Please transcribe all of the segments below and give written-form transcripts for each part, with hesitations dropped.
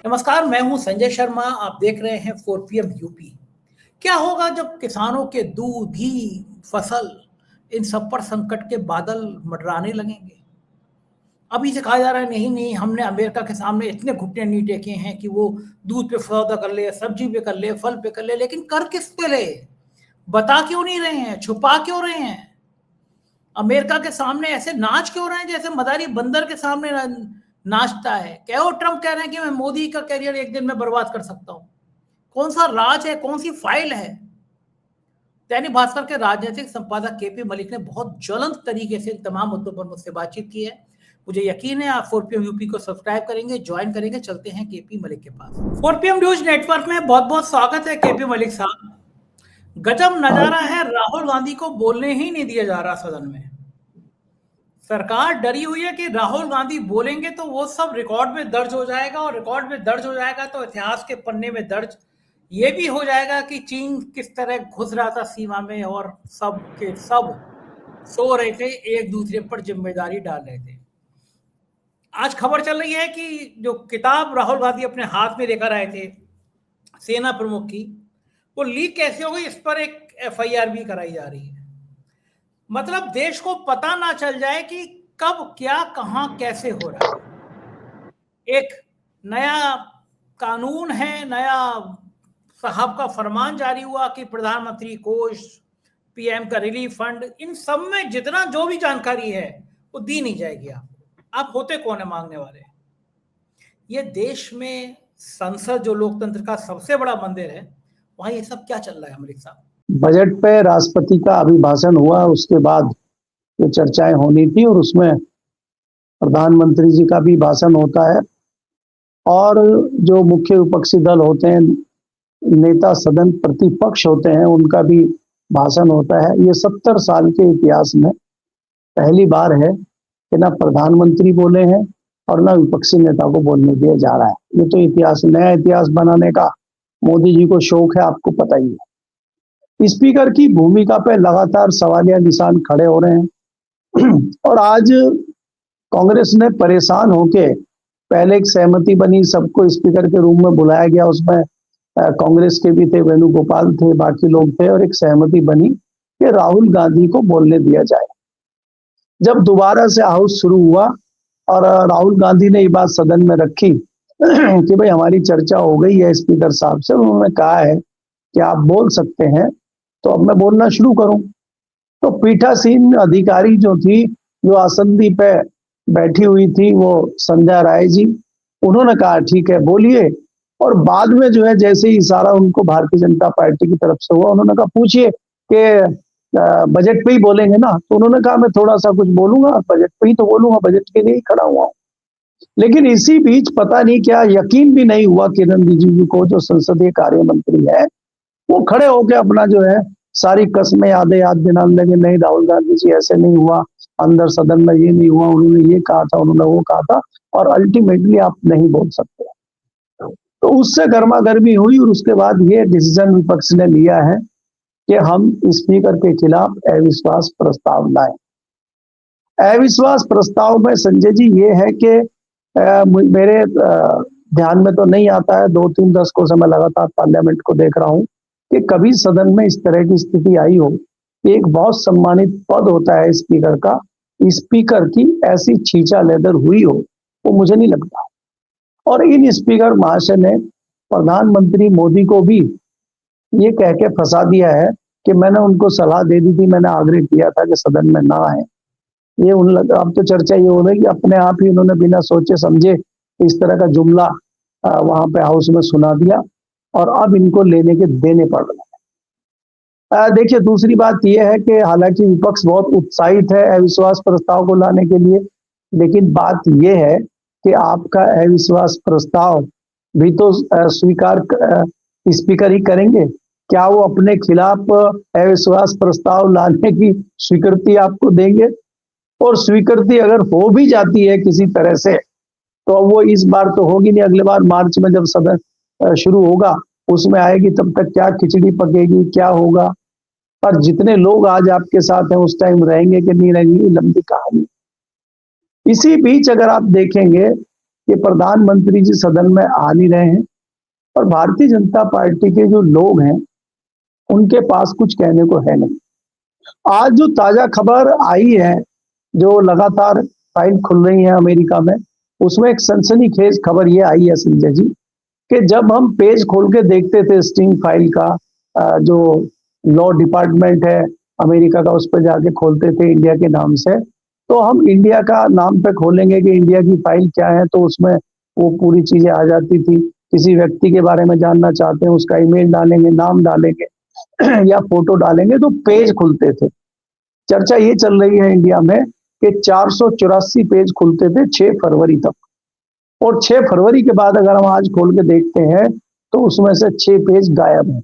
नमस्कार, मैं हूं संजय शर्मा। आप देख रहे हैं 4 PM यूपी। क्या होगा जब किसानों के दूध, घी, फसल इन सब पर संकट के बादल मंडराने लगेंगे? अभी से कहा जा रहा है नहीं नहीं, हमने अमेरिका के सामने इतने घुटने नहीं टेके हैं कि वो दूध पे सौदा कर ले, सब्जी पे कर ले, फल पे कर ले, लेकिन कर किस पे ले? बता क्यों नहीं रहे हैं? छुपा क्यों रहे हैं? अमेरिका के सामने ऐसे नाच क्यों रहे हैं जैसे मदारी बंदर के सामने नाचता है? क्या ट्रम्प कह रहे हैं कि मैं मोदी का कैरियर एक दिन में बर्बाद कर सकता हूं? कौन सा राज है, कौन सी फाइल है? दैनिक भास्कर के राजनीतिक संपादक केपी मलिक ने बहुत ज्वलंत तरीके से इन तमाम मुद्दों पर मुझसे बातचीत की है। मुझे यकीन है आप 4 PM यूपी को सब्सक्राइब करेंगे, ज्वाइन करेंगे। चलते हैं केपी मलिक के पास। 4 PM न्यूज नेटवर्क में बहुत बहुत स्वागत है केपी मलिक साहब। गजब नजारा है, राहुल गांधी को बोलने ही नहीं दिया जा रहा सदन में। सरकार डरी हुई है कि राहुल गांधी बोलेंगे तो वो सब रिकॉर्ड में दर्ज हो जाएगा, और रिकॉर्ड में दर्ज हो जाएगा तो इतिहास के पन्ने में दर्ज ये भी हो जाएगा कि चीन किस तरह घुस रहा था सीमा में और सब के सब सो रहे थे, एक दूसरे पर जिम्मेदारी डाल रहे थे। आज खबर चल रही है कि जो किताब राहुल गांधी अपने हाथ में लेकर आए थे सेना प्रमुख की, वो लीक कैसे हो गई, इस पर एक FIR भी कराई जा रही है। मतलब देश को पता ना चल जाए कि कब क्या कहां कैसे हो रहा है। एक नया कानून है, नया साहब का फरमान जारी हुआ कि प्रधानमंत्री कोष, PM का रिलीफ फंड, इन सब में जितना जो भी जानकारी है वो दी नहीं जाएगी आपको। आप होते कौन है मांगने वाले? ये देश में संसद जो लोकतंत्र का सबसे बड़ा मंदिर है, वहां ये सब क्या चल रहा है मलिक साहब? बजट पे राष्ट्रपति का अभिभाषण हुआ, उसके बाद ये चर्चाएं होनी थी और उसमें प्रधानमंत्री जी का भी भाषण होता है और जो मुख्य विपक्षी दल होते हैं, नेता सदन प्रतिपक्ष होते हैं, उनका भी भाषण होता है। ये 70 साल के इतिहास में पहली बार है कि ना प्रधानमंत्री बोले हैं और ना विपक्षी नेता को बोलने दिया जा रहा है। ये तो इतिहास, नया इतिहास बनाने का मोदी जी को शौक है, आपको पता ही है। स्पीकर की भूमिका पे लगातार सवालिया निशान खड़े हो रहे हैं और आज कांग्रेस ने परेशान होके पहले एक सहमति बनी, सबको स्पीकर के रूम में बुलाया गया, उसमें कांग्रेस के भी थे, वेणुगोपाल थे, बाकी लोग थे, और एक सहमति बनी कि राहुल गांधी को बोलने दिया जाए। जब दोबारा से हाउस शुरू हुआ और राहुल गांधी ने ये बात सदन में रखी कि भाई हमारी चर्चा हो गई है स्पीकर साहब से, उन्होंने कहा है कि आप बोल सकते हैं, तो अब मैं बोलना शुरू करूं। तो पीठासीन अधिकारी जो थी, जो आसंदी पे बैठी हुई थी, वो संध्या राय जी, उन्होंने कहा ठीक है बोलिए। और बाद में जो है जैसे ही इशारा उनको भारतीय जनता पार्टी की तरफ से हुआ, उन्होंने कहा पूछिए कि बजट पे ही बोलेंगे ना? तो उन्होंने कहा मैं थोड़ा सा कुछ बोलूंगा, बजट पे ही तो बोलूंगा, बजट के लिए ही खड़ा हुआ हूं। लेकिन इसी बीच पता नहीं क्या यकीन भी नहीं हुआ किरण रिजिजू को, जो संसदीय कार्य मंत्री है, वो खड़े होकर अपना जो है सारी कस्में यादें याद दिलाने लगे। नहीं राहुल गांधी जी, ऐसे नहीं हुआ, अंदर सदन में ये नहीं हुआ, उन्होंने ये कहा था, उन्होंने वो कहा था, और अल्टीमेटली आप नहीं बोल सकते। तो उससे गर्मा गर्मी हुई और उसके बाद ये डिसीजन विपक्ष ने लिया है कि हम स्पीकर के खिलाफ अविश्वास प्रस्ताव लाएं। अविश्वास प्रस्ताव में संजय जी ये है कि मेरे ध्यान में तो नहीं आता है, 2-3 दशकों से मैं लगातार पार्लियामेंट को देख रहा हूं कि कभी सदन में इस तरह की स्थिति आई हो। एक बहुत सम्मानित पद होता है स्पीकर का, स्पीकर की ऐसी छींचा लेदर हुई हो, वो मुझे नहीं लगता। और इन स्पीकर महाशय ने प्रधानमंत्री मोदी को भी ये कह के फंसा दिया है कि मैंने उनको सलाह दे दी थी, मैंने आग्रह किया था कि सदन में ना आए। ये अब तो चर्चा ये हो रही है कि अपने आप ही उन्होंने बिना सोचे समझे इस तरह का जुमला वहां पे हाउस में सुना दिया और अब इनको लेने के देने पड़ रहे हैं। देखिए, दूसरी बात यह है कि हालांकि विपक्ष बहुत उत्साहित है अविश्वास प्रस्ताव को लाने के लिए, लेकिन बात यह है कि आपका अविश्वास प्रस्ताव भी तो स्वीकार स्पीकर ही करेंगे। क्या वो अपने खिलाफ अविश्वास प्रस्ताव लाने की स्वीकृति आपको देंगे? और स्वीकृति अगर हो भी जाती है किसी तरह से, तो वो इस बार तो होगी नहीं, अगले बार मार्च में जब सदन शुरू होगा उसमें आएगी, तब तक क्या खिचड़ी पकेगी, क्या होगा। पर जितने लोग आज आपके साथ हैं उस टाइम रहेंगे कि नहीं रहेंगे, लंबी कहानी। इसी बीच अगर आप देखेंगे कि प्रधानमंत्री जी सदन में आ नहीं रहे हैं और भारतीय जनता पार्टी के जो लोग हैं उनके पास कुछ कहने को है नहीं। आज जो ताजा खबर आई है, जो लगातार फाइल खुल रही है अमेरिका में, उसमें एक सनसनीखेज खबर ये आई है संजय जी कि जब हम पेज खोल के देखते थे स्टिंग फाइल का, जो लॉ डिपार्टमेंट है अमेरिका का, उस पर जाके खोलते थे इंडिया के नाम से, तो हम इंडिया का नाम पे खोलेंगे कि इंडिया की फाइल क्या है, तो उसमें वो पूरी चीजें आ जाती थी। किसी व्यक्ति के बारे में जानना चाहते हैं, उसका ईमेल डालेंगे, नाम डालेंगे या फोटो डालेंगे तो पेज खुलते थे। चर्चा ये चल रही है इंडिया में कि 484 पेज खुलते थे 6 फरवरी तक, और 6 फरवरी के बाद अगर हम आज खोल के देखते हैं तो उसमें से 6 पेज गायब हैं।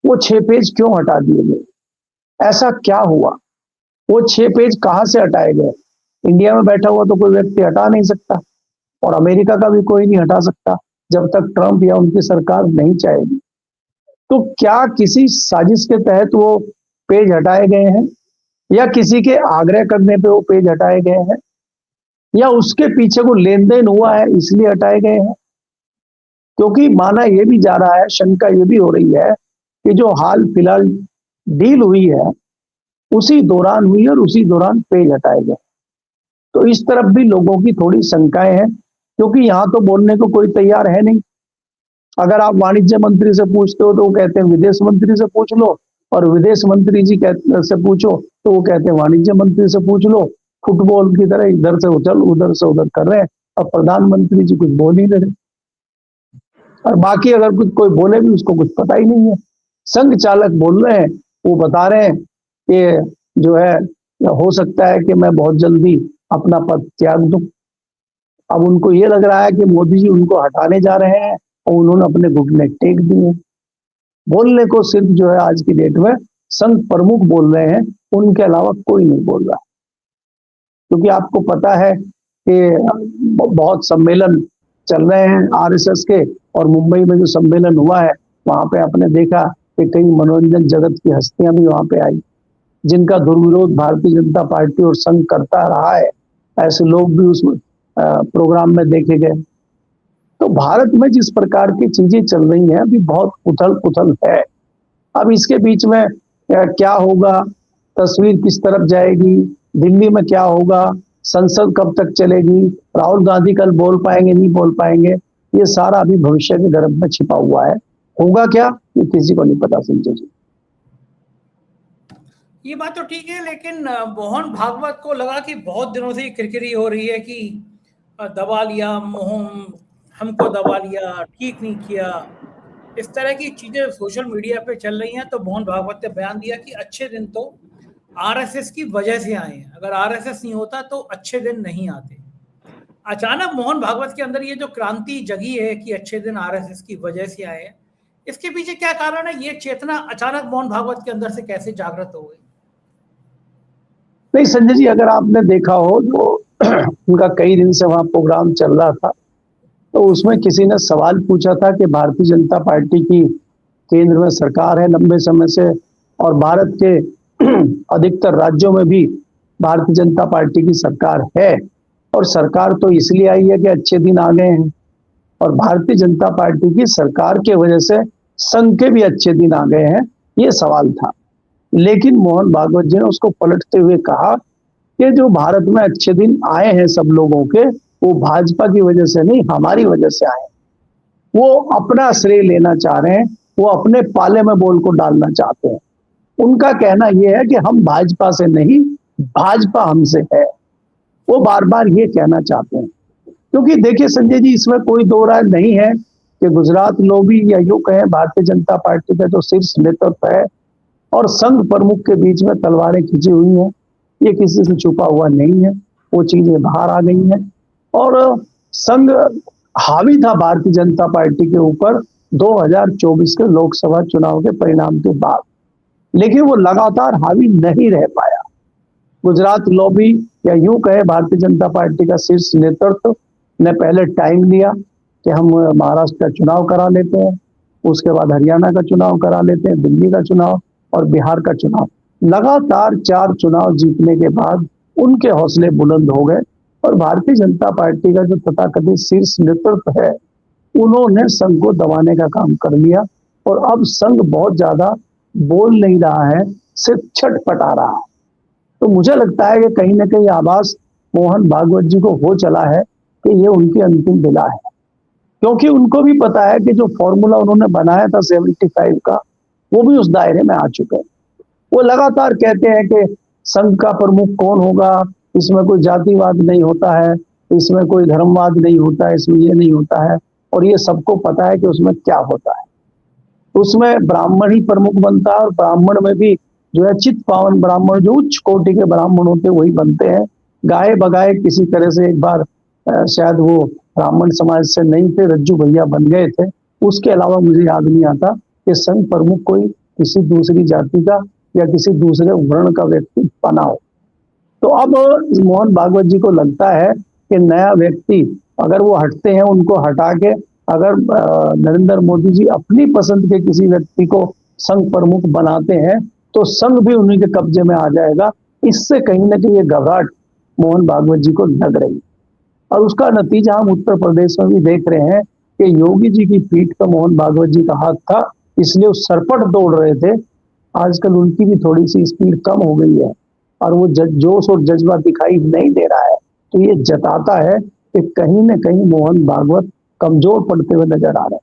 वो 6 पेज क्यों हटा दिए गए? ऐसा क्या हुआ? वो 6 पेज कहां से हटाए गए? इंडिया में बैठा हुआ तो कोई व्यक्ति हटा नहीं सकता, और अमेरिका का भी कोई नहीं हटा सकता जब तक ट्रंप या उनकी सरकार नहीं चाहेगी। तो क्या किसी साजिश के तहत वो पेज हटाए गए हैं, या किसी के आग्रह करने पे वो पेज हटाए गए हैं, या उसके पीछे को लेन देन हुआ है इसलिए हटाए गए हैं? क्योंकि माना यह भी जा रहा है, शंका ये भी हो रही है कि जो हाल फिलहाल डील हुई है उसी दौरान हुई और उसी दौरान पेज हटाए गए। तो इस तरफ भी लोगों की थोड़ी शंकाएं हैं, क्योंकि यहां तो बोलने को कोई तैयार है नहीं। अगर आप वाणिज्य मंत्री से पूछते हो तो वो कहते हैं विदेश मंत्री से पूछ लो, और विदेश मंत्री जी से पूछो तो वो कहते हैं वाणिज्य मंत्री से पूछ लो। फुटबॉल की तरह इधर से उछल उधर से उधर कर रहे हैं, और प्रधानमंत्री जी कुछ बोल ही नहीं रहे, और बाकी अगर कुछ कोई बोले भी उसको कुछ पता ही नहीं है। संघ चालक बोल रहे हैं, वो बता रहे हैं कि जो है हो सकता है कि मैं बहुत जल्दी अपना पद त्याग दूं। अब उनको ये लग रहा है कि मोदी जी उनको हटाने जा रहे हैं और उन्होंने अपने घुटने टेक दिए। बोलने को सिर्फ जो है आज की डेट में संघ प्रमुख बोल रहे हैं, उनके अलावा कोई नहीं बोल रहा। क्योंकि आपको पता है कि बहुत सम्मेलन चल रहे हैं आरएसएस के, और मुंबई में जो सम्मेलन हुआ है वहां पे आपने देखा कि कई मनोरंजन जगत की हस्तियां भी वहां पे आई, जिनका दुर्विरोध भारतीय जनता पार्टी और संघ करता रहा है। ऐसे लोग भी उस प्रोग्राम में देखे गए। तो भारत में जिस प्रकार की चीजें चल रही हैं अभी बहुत उथल पुथल है। अब इसके बीच में क्या होगा, तस्वीर किस तरफ जाएगी, दिल्ली में क्या होगा, संसद कब तक चलेगी, राहुल गांधी कल बोल पाएंगे नहीं बोल पाएंगे, ये सारा अभी भविष्य के गर्भ में छिपा हुआ है। होगा क्या ये किसी को नहीं पता संजय जी। ये बात तो ठीक है, लेकिन मोहन भागवत को लगा कि बहुत दिनों से किरकिरी हो रही है कि दबा लिया मोहन, हमको दबा लिया, ठीक नहीं किया, इस तरह की चीजें सोशल मीडिया पे चल रही हैं। तो मोहन भागवत ने बयान दिया कि अच्छे दिन तो आरएसएस की वजह से आए हैं, अगर आरएसएस नहीं होता तो अच्छे दिन नहीं आते। अचानक मोहन भागवत के अंदर ये जो क्रांति जगी है कि अच्छे दिन आरएसएस की वजह से आए हैं, इसके पीछे क्या कारण है? ये चेतना अचानक मोहन भागवत के अंदर से कैसे जागृत हो गई? नहीं संजय जी, अगर आपने देखा हो जो उनका कई दिन से वहां प्रोग्राम चल रहा था, तो उसमें किसी ने सवाल पूछा था कि भारतीय जनता पार्टी की केंद्र में सरकार है लंबे समय से, और भारत के अधिकतर राज्यों में भी भारतीय जनता पार्टी की सरकार है, और सरकार तो इसलिए आई है कि अच्छे दिन आ गए हैं, और भारतीय जनता पार्टी की सरकार के वजह से संघ के भी अच्छे दिन आ गए हैं, ये सवाल था। लेकिन मोहन भागवत जी ने उसको पलटते हुए कहा कि जो भारत में अच्छे दिन आए हैं सब लोगों के, वो भाजपा की वजह से नहीं, हमारी वजह से आए। वो अपना श्रेय लेना चाह रहे हैं, वो अपने पाले में बॉल को डालना चाहते हैं। उनका कहना यह है कि हम भाजपा से नहीं, भाजपा हमसे है। वो बार बार ये कहना चाहते हैं, क्योंकि देखिए संजय जी, इसमें कोई दो राय नहीं है कि गुजरात लॉबी या यूं कहें भारतीय जनता पार्टी का जो शीर्ष नेतृत्व है और संघ प्रमुख के बीच में तलवारें खिंची हुई हैं। ये किसी से छुपा हुआ नहीं है, वो चीजें बाहर आ गई हैं। और संघ हावी था भारतीय जनता पार्टी के ऊपर 2024 के लोकसभा चुनाव के परिणाम के बाद, लेकिन वो लगातार हावी नहीं रह पाया। गुजरात लॉबी या यूं कहे भारतीय जनता पार्टी का शीर्ष नेतृत्व ने पहले टाइम लिया कि हम महाराष्ट्र का चुनाव करा लेते हैं, उसके बाद हरियाणा का चुनाव करा लेते हैं, दिल्ली का चुनाव और बिहार का चुनाव। लगातार 4 चुनाव जीतने के बाद उनके हौसले बुलंद हो गए और भारतीय जनता पार्टी का जो तथाकथित शीर्ष नेतृत्व है, उन्होंने संघ को दबाने का काम कर लिया और अब संघ बहुत ज्यादा बोल नहीं रहा है, सिर्फ छटपटा रहा है। तो मुझे लगता है कि कहीं ना कहीं आभास मोहन भागवत जी को हो चला है कि ये उनकी अंतिम विदा है, क्योंकि उनको भी पता है कि जो फॉर्मूला उन्होंने बनाया था 75 का, वो भी उस दायरे में आ चुके हैं। वो लगातार कहते हैं कि संघ का प्रमुख कौन होगा, इसमें कोई जातिवाद नहीं होता है, इसमें कोई धर्मवाद नहीं होता है, इसमें ये नहीं होता है, और ये सबको पता है कि उसमें क्या होता है। उसमें ब्राह्मण ही प्रमुख बनता है और ब्राह्मण में भी जो है चित पावन ब्राह्मण, जो उच्च कोटि के ब्राह्मण होते हैं, वही बनते हैं। गाए बगाए किसी तरह से एक बार शायद वो ब्राह्मण समाज से नहीं थे, रज्जू भैया बन गए थे। उसके अलावा मुझे याद नहीं आता कि संघ प्रमुख कोई किसी दूसरी जाति का या किसी दूसरे वर्ण का व्यक्ति बना हो। तो अब मोहन भागवत जी को लगता है कि नया व्यक्ति अगर वो हटते हैं, उनको हटा के अगर नरेंद्र मोदी जी अपनी पसंद के किसी व्यक्ति को संघ प्रमुख बनाते हैं तो संघ भी उन्हीं के कब्जे में आ जाएगा। इससे कहीं ना कहीं ये घबराहट मोहन भागवत जी को लग रही है और उसका नतीजा हम उत्तर प्रदेश में भी देख रहे हैं कि योगी जी की पीठ पर मोहन भागवत जी का हाथ था, इसलिए वो सरपट दौड़ रहे थे। आजकल उनकी भी थोड़ी सी स्पीड कम हो गई है और वो जोश और जज्बा दिखाई नहीं दे रहा है। तो ये जताता है कि कहीं न कहीं मोहन भागवत कमजोर पड़ते हुए नजर आ रहे हैं।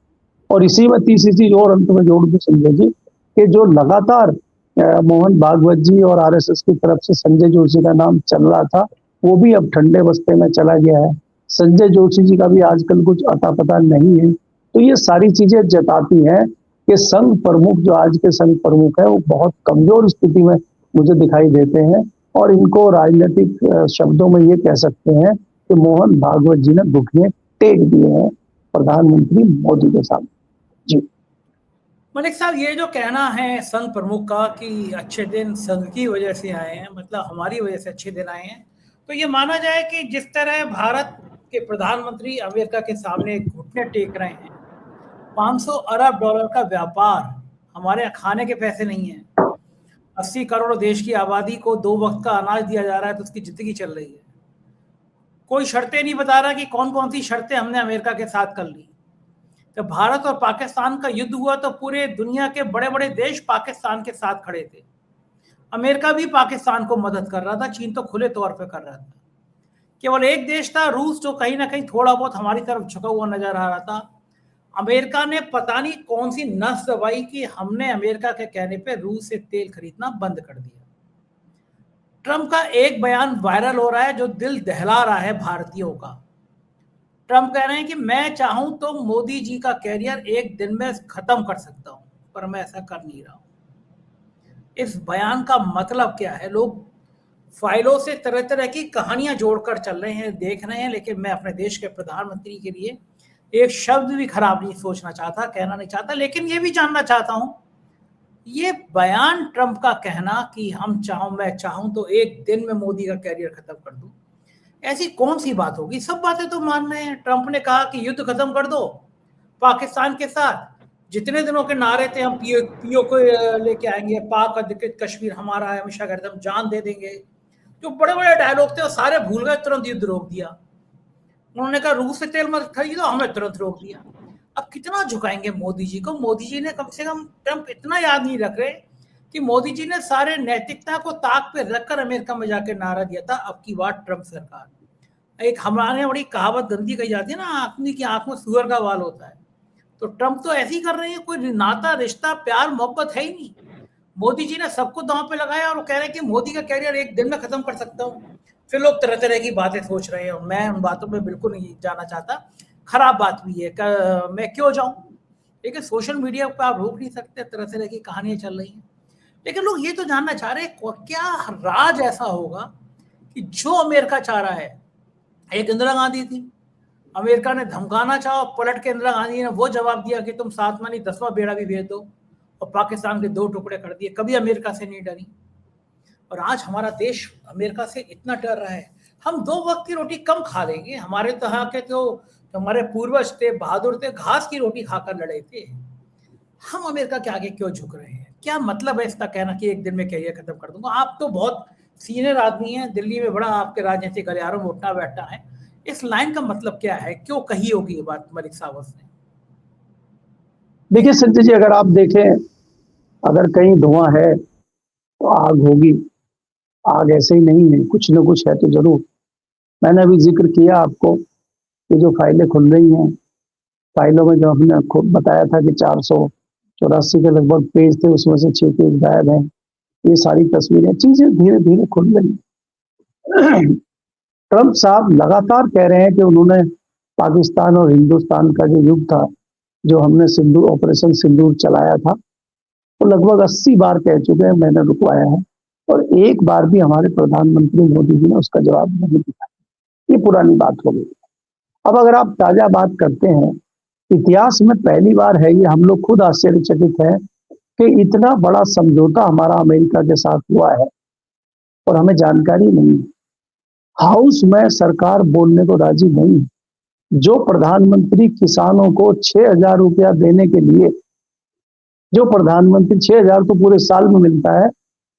और इसी में तीसरी चीज और अंत में जोड़ दूं संजय जी, कि जो लगातार मोहन भागवत जी और आरएसएस की तरफ से संजय जोशी का नाम चल रहा था, वो भी अब ठंडे बस्ते में चला गया है। संजय जोशी जी का भी आजकल कुछ अता पता नहीं है। तो ये सारी चीजें जताती हैं कि संघ प्रमुख, जो आज के संघ प्रमुख है, वो बहुत कमजोर स्थिति में मुझे दिखाई देते हैं और इनको राजनीतिक शब्दों में ये कह सकते हैं कि मोहन भागवत जी ने घुटने टेक दिए हैं प्रधानमंत्री मोदी के सामने। जी मलिक साहब, ये जो कहना है संघ प्रमुख का कि अच्छे दिन संघ की वजह से आए हैं, मतलब हमारी वजह से अच्छे दिन आए हैं, तो ये माना जाए कि जिस तरह भारत के प्रधानमंत्री अमेरिका के सामने घुटने टेक रहे हैं, 500 अरब डॉलर का व्यापार हमारे यहाँ खाने के पैसे नहीं है, 80 करोड़ देश की आबादी को 2 वक्त का अनाज दिया जा रहा है, तो उसकी जिंदगी चल रही है। कोई शर्तें नहीं बता रहा कि कौन कौन सी शर्तें हमने अमेरिका के साथ कर ली। तो भारत और पाकिस्तान का युद्ध हुआ तो पूरे दुनिया के बड़े बड़े देश पाकिस्तान के साथ खड़े थे। अमेरिका भी पाकिस्तान को मदद कर रहा था, चीन तो खुले तौर पे कर रहा था। केवल एक देश था रूस, जो कहीं ना कहीं थोड़ा बहुत हमारी तरफ झुका हुआ नजर आ रहा था। अमेरिका ने पता नहीं कौन सी नस दबाई कि हमने अमेरिका के कहने पे रूस से तेल खरीदना बंद कर दिया। ट्रंप का एक बयान वायरल हो रहा है जो दिल दहला रहा है भारतीयों का। ट्रंप कह रहे हैं कि मैं चाहूं तो मोदी जी का कैरियर एक दिन में खत्म कर सकता हूं, पर मैं ऐसा कर नहीं रहा हूं। इस बयान का मतलब क्या है? लोग फाइलों से तरह तरह की कहानियां जोड़कर चल रहे हैं, देख रहे हैं, लेकिन मैं अपने देश के प्रधानमंत्री के लिए एक शब्द भी खराब नहीं सोचना चाहता, कहना नहीं चाहता, लेकिन ये भी जानना चाहता हूं, ये बयान ट्रंप का कहना कि मैं चाहूं तो एक दिन में मोदी का कैरियर खत्म कर दूं, ऐसी कौन सी बात होगी? सब बातें तो मान रहे हैं। ट्रंप ने कहा कि युद्ध खत्म कर दो पाकिस्तान के साथ, जितने दिनों के नारे थे, हम पीओ को लेके आएंगे, पाक अधिकृत कश्मीर हमारा है, हमेशा कहते हम जान दे देंगे, जो बड़े बड़े डायलॉग थे वो सारे भूल गए, तुरंत युद्ध रोक दिया। उन्होंने कहा रूस से तेल मत खरीदो, हमें तुरंत रोक दिया। अब कितना झुकाएंगे मोदी जी को? मोदी जी ने कम से कम, ट्रंप इतना याद नहीं रख रहे कि मोदी जी ने सारे नैतिकता को ताक पे रखकर अमेरिका में जाकर नारा दिया था, अब की बात ट्रंप सरकार। एक हमारे बड़ी कहावत गंदी कही जाती है ना, आदमी की आंख में सुअर का वाल होता है, तो ट्रंप तो ऐसे ही कर रहे हैं, कोई नाता रिश्ता प्यार मोहब्बत है ही नहीं। मोदी जी ने सबको दांव पे लगाया और वो कह रहे हैं कि मोदी का कैरियर एक दिन में खत्म कर सकता हूँ। फिर लोग तरह तरह की बातें सोच रहे हैं, मैं उन बातों में बिल्कुल नहीं जाना चाहता, खराब बात भी है, मैं क्यों जाऊं, लेकिन सोशल मीडिया पर आप रोक नहीं सकते, तरह तरह की कहानियां चल रही हैं। लेकिन लोग ये तो जानना चाह रहे हैं क्या राज ऐसा होगा कि जो अमेरिका चाह रहा है। एक इंदिरा गांधी थी, अमेरिका ने धमकाना चाहा, पलट के इंदिरा गांधी ने वो जवाब दिया कि तुम 7वां नहीं 10वां बेड़ा भी भेज दो, और पाकिस्तान के 2 टुकड़े कर दिए, कभी अमेरिका से नहीं डरी। और आज हमारा देश अमेरिका से इतना डर रहा है, हम 2 वक्त की रोटी कम खा लेंगे। हमारे तरह के जो हमारे पूर्वज थे, बहादुर थे, घास की रोटी खाकर लड़े थे। हम अमेरिका के आगे क्यों झुक रहे हैं? क्या मतलब है इसका कहना कि एक दिन में कैरियर खत्म कर दूंगा? आप तो बहुत सीनियर आदमी है, दिल्ली में बड़ा आपके राजनीतिक गलियारों में उठना बैठना है, इस लाइन का मतलब क्या है, क्यों कही होगी ये बात मलिक साहब ने? देखिए संजय जी, अगर आप देखें, अगर कहीं धुआं है तो आग होगी। आग ऐसे ही नहीं है, कुछ न कुछ है तो जरूर। मैंने अभी जिक्र किया आपको कि जो फाइलें खुल रही हैं, फाइलों में जो हमने खुद बताया था कि 484 के लगभग पेज थे, उसमें से 6 पेज गायब हैं। ये सारी तस्वीरें, चीजें धीरे धीरे खुल रही हैं। ट्रंप साहब लगातार कह रहे हैं कि उन्होंने पाकिस्तान और हिंदुस्तान का जो युद्ध था, जो हमने सिंदूर ऑपरेशन सिंदूर चलाया था, तो लगभग 80 बार कह चुके हैं मैंने रुकवाया है, और एक बार भी हमारे प्रधानमंत्री मोदी जी ने उसका जवाब नहीं दिया। ये पुरानी बात हो गई। अब अगर आप ताजा बात करते हैं, इतिहास में पहली बार है ये, हम लोग खुद आश्चर्यचकित हैं कि इतना बड़ा समझौता हमारा अमेरिका के साथ हुआ है और हमें जानकारी नहीं। हाउस में सरकार बोलने को राजी नहीं। जो प्रधानमंत्री किसानों को 6,000 रुपया देने के लिए, जो प्रधानमंत्री 6,000 तो पूरे साल में मिलता है,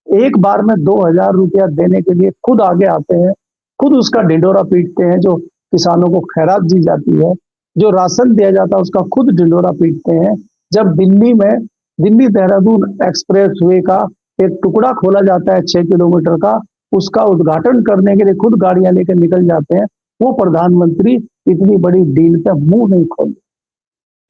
एक बार में 2,000 रुपया देने के लिए खुद आगे आते हैं, खुद उसका ढिंढोरा पीटते हैं। जो किसानों को खैरात दी जाती है, जो राशन दिया जाता है, उसका खुद ढिंढोरा पीटते हैं। जब दिल्ली में दिल्ली देहरादून एक्सप्रेस वे का एक टुकड़ा खोला जाता है 6 किलोमीटर का, उसका उद्घाटन करने के लिए खुद गाड़ियां लेकर निकल जाते हैं। वो प्रधानमंत्री इतनी बड़ी डील पे मुंह नहीं खोलते।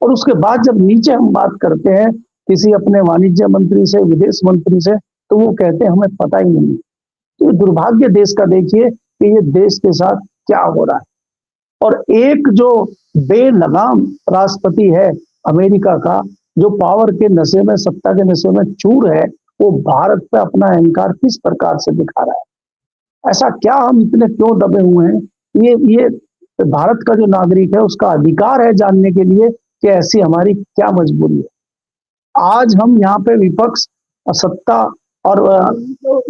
और उसके बाद जब नीचे हम बात करते हैं किसी अपने वाणिज्य मंत्री से, विदेश मंत्री से, तो वो कहते हैं हमें पता ही नहीं। तो दुर्भाग्य देश का देखिए कि ये देश के साथ क्या हो रहा है। और एक जो बेलगाम राष्ट्रपति है अमेरिका का, जो पावर के नशे में, सत्ता के नशे में चूर है, वो भारत पे अपना अहंकार किस प्रकार से दिखा रहा है। ऐसा क्या हम इतने क्यों दबे हुए हैं? ये भारत का जो नागरिक है उसका अधिकार है जानने के लिए कि ऐसी हमारी क्या मजबूरी है। आज हम यहाँ पे विपक्ष, सत्ता और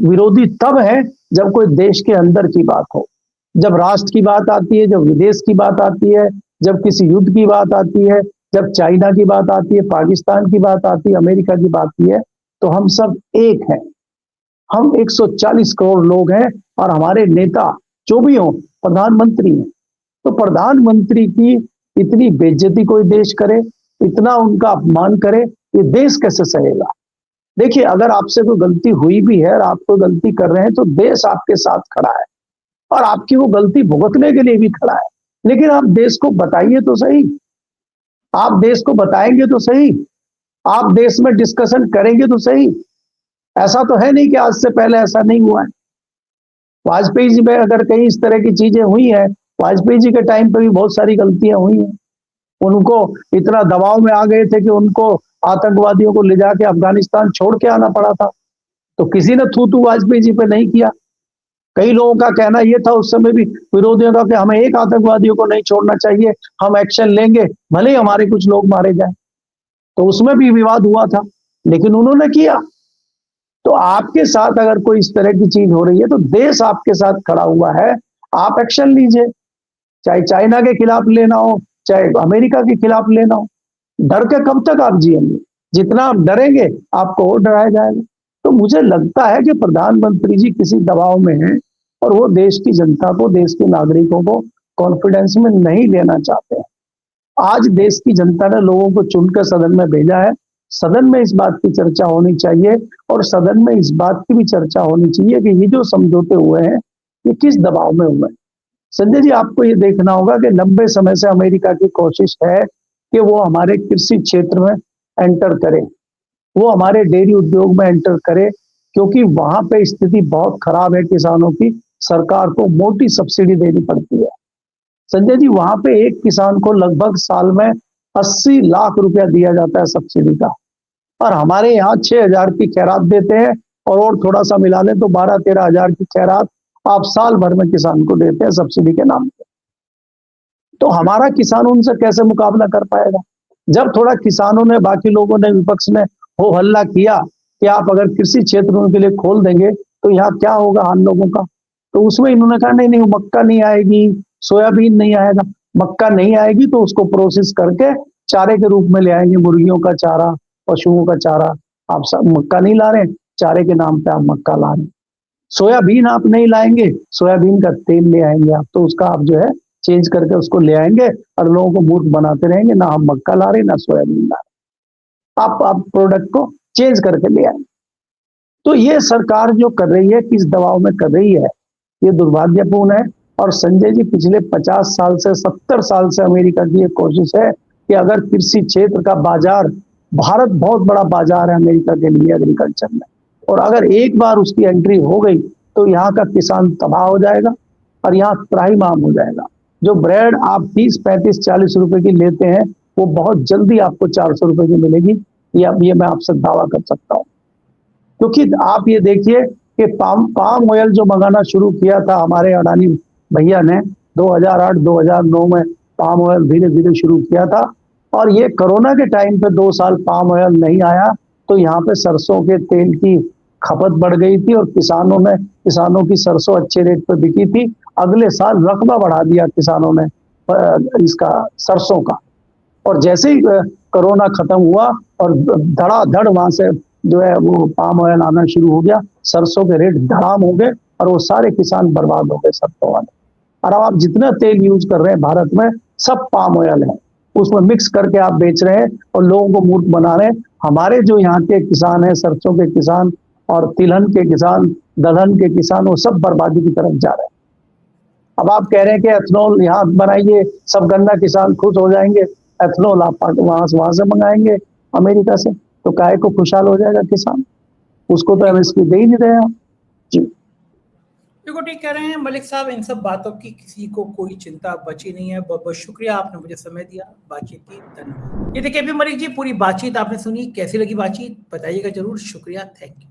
विरोधी तब है जब कोई देश के अंदर की बात हो, जब राष्ट्र की बात आती है, जब विदेश की बात आती है, जब किसी युद्ध की बात आती है, जब चाइना की बात आती है, पाकिस्तान की बात आती है, अमेरिका की बात आती है, तो हम सब एक हैं। हम 140 करोड़ लोग हैं और हमारे नेता जो भी हो प्रधानमंत्री हैं। तो प्रधानमंत्री की इतनी बेइज्जती कोई देश करे, इतना उनका अपमान करे, ये देश कैसे सहेगा? देखिए, अगर आपसे कोई गलती हुई भी है और आप कोई गलती कर रहे हैं तो देश आपके साथ खड़ा है और आपकी वो गलती भुगतने के लिए भी खड़ा है। लेकिन आप देश को बताइए तो सही, आप देश को बताएंगे तो सही, आप देश में डिस्कशन करेंगे तो सही। ऐसा तो है नहीं कि आज से पहले ऐसा नहीं हुआ है। वाजपेयी जी में अगर कहीं इस तरह की चीजें हुई है, वाजपेयी जी के टाइम पे भी बहुत सारी गलतियां हुई हैं। उनको इतना दबाव में आ गए थे कि उनको आतंकवादियों को ले जाके अफगानिस्तान छोड़ के आना पड़ा था, तो किसी ने थू थू वाजपेयी जी पे नहीं किया। कई लोगों का कहना यह था उस समय भी, विरोधियों का, कि हमें एक आतंकवादियों को नहीं छोड़ना चाहिए, हम एक्शन लेंगे भले ही हमारे कुछ लोग मारे जाए। तो उसमें भी विवाद हुआ था, लेकिन उन्होंने किया। तो आपके साथ अगर कोई इस तरह की चीज हो रही है तो देश आपके साथ खड़ा हुआ है, आप एक्शन लीजिए। चाहे चाइना के खिलाफ लेना हो, चाहे अमेरिका के खिलाफ लेना हो। डर के कब तक आप जिएंगे? जितना आप डरेंगे आपको और डराया जाएगा। तो मुझे लगता है कि प्रधानमंत्री जी किसी दबाव में हैं और वो देश की जनता को, देश के नागरिकों को कॉन्फिडेंस में नहीं लेना चाहते हैं। आज देश की जनता ने लोगों को चुनकर सदन में भेजा है। सदन में इस बात की चर्चा होनी चाहिए और सदन में इस बात की भी चर्चा होनी चाहिए कि ये जो समझौते हुए हैं ये किस दबाव में हुए हैं। संजय जी, आपको ये देखना होगा कि लंबे समय से अमेरिका की कोशिश है कि वो हमारे कृषि क्षेत्र में एंटर करे, वो हमारे डेयरी उद्योग में एंटर करे, क्योंकि वहां पे स्थिति बहुत खराब है किसानों की। सरकार को मोटी सब्सिडी देनी पड़ती है। संजय जी, वहां पे एक किसान को लगभग साल में 80 लाख रुपया दिया जाता है सब्सिडी का, और हमारे यहाँ 6,000 की खैरात देते हैं और थोड़ा सा मिला लें तो 12-13 हजार की खैरात आप साल भर में किसान को देते हैं सब्सिडी के नाम पे। तो हमारा किसान उनसे कैसे मुकाबला कर पाएगा? जब थोड़ा किसानों ने, बाकी लोगों ने, विपक्ष ने हो हल्ला किया कि आप अगर कृषि क्षेत्र उनके लिए खोल देंगे तो यहाँ क्या होगा हाल लोगों का, तो उसमें इन्होंने कहा नहीं नहीं, मक्का नहीं आएगी, सोयाबीन नहीं आएगा। मक्का नहीं आएगी तो उसको प्रोसेस करके चारे के रूप में ले आएंगे, मुर्गियों का चारा, पशुओं का चारा। आप सब मक्का नहीं ला रहे, चारे के नाम पे आप मक्का ला रहे। सोयाबीन आप नहीं लाएंगे, सोयाबीन का तेल ले आएंगे आप, तो उसका आप जो है चेंज करके उसको ले आएंगे और लोगों को मूर्ख बनाते रहेंगे, ना हम मक्का ला रहे ना सोयाबीन ला रहे, आप प्रोडक्ट को चेंज करके ले आएंगे। तो ये सरकार जो कर रही है, किस दबाव में कर रही है, ये दुर्भाग्यपूर्ण है। और संजय जी, पिछले 50 साल से 70 साल से अमेरिका की ये कोशिश है कि अगर कृषि क्षेत्र का बाजार, भारत बहुत बड़ा बाजार है अमेरिका के लिए एग्रीकल्चर में, और अगर एक बार उसकी एंट्री हो गई तो यहाँ का किसान तबाह हो जाएगा और यहाँ त्राहिमाम हो जाएगा। जो ब्रेड आप 30, 35, 40 रुपए की लेते हैं, वो बहुत जल्दी आपको 400 रुपए की मिलेगी, ये मैं आपसे दावा कर सकता हूँ। क्योंकि आप ये देखिए कि पाम ऑयल जो मंगाना शुरू किया था हमारे अडानी भैया ने 2008-2009 में पाम ऑयल धीरे धीरे शुरू किया था, और ये कोरोना के टाइम पे 2 साल पाम ऑयल नहीं आया तो यहाँ पे सरसों के तेल की खपत बढ़ गई थी और किसानों की सरसों अच्छे रेट पर बिकी थी। अगले साल रकबा बढ़ा दिया किसानों ने इसका सरसों का, और जैसे ही कोरोना खत्म हुआ और धड़ाधड़ वहां से जो है वो पाम ऑयल आना शुरू हो गया, सरसों के रेट धड़ाम हो गए और वो सारे किसान बर्बाद हो गए सरसों वाले। और अब आप जितना तेल यूज कर रहे हैं भारत में, सब पाम ऑयल है, उसमें मिक्स करके आप बेच रहे हैं और लोगों को मूर्ख बना रहे हैं। हमारे जो यहाँ के किसान हैं, सरसों के किसान और तिलहन के किसान, दलहन के किसान, वो सब बर्बादी की तरफ जा रहे हैं। अब आप कह रहे हैं कि एथनॉल यहाँ बनाइए, सब गन्ना किसान खुश हो जाएंगे, एथनॉल आप वहां से मंगाएंगे अमेरिका से, तो काहे को खुशहाल हो जाएगा किसान? उसको तो एमएसपी दे ही नहीं रहे हैं। जी बिल्कुल ठीक कह रहे हैं मलिक साहब, इन सब बातों की किसी को कोई चिंता बची नहीं है। बहुत बहुत शुक्रिया, आपने मुझे समय दिया, बातचीत की, धन्यवाद। ये देखिए अभी मलिक जी, पूरी बातचीत आपने सुनी, कैसी लगी बातचीत बताइएगा जरूर। शुक्रिया, थैंक यू।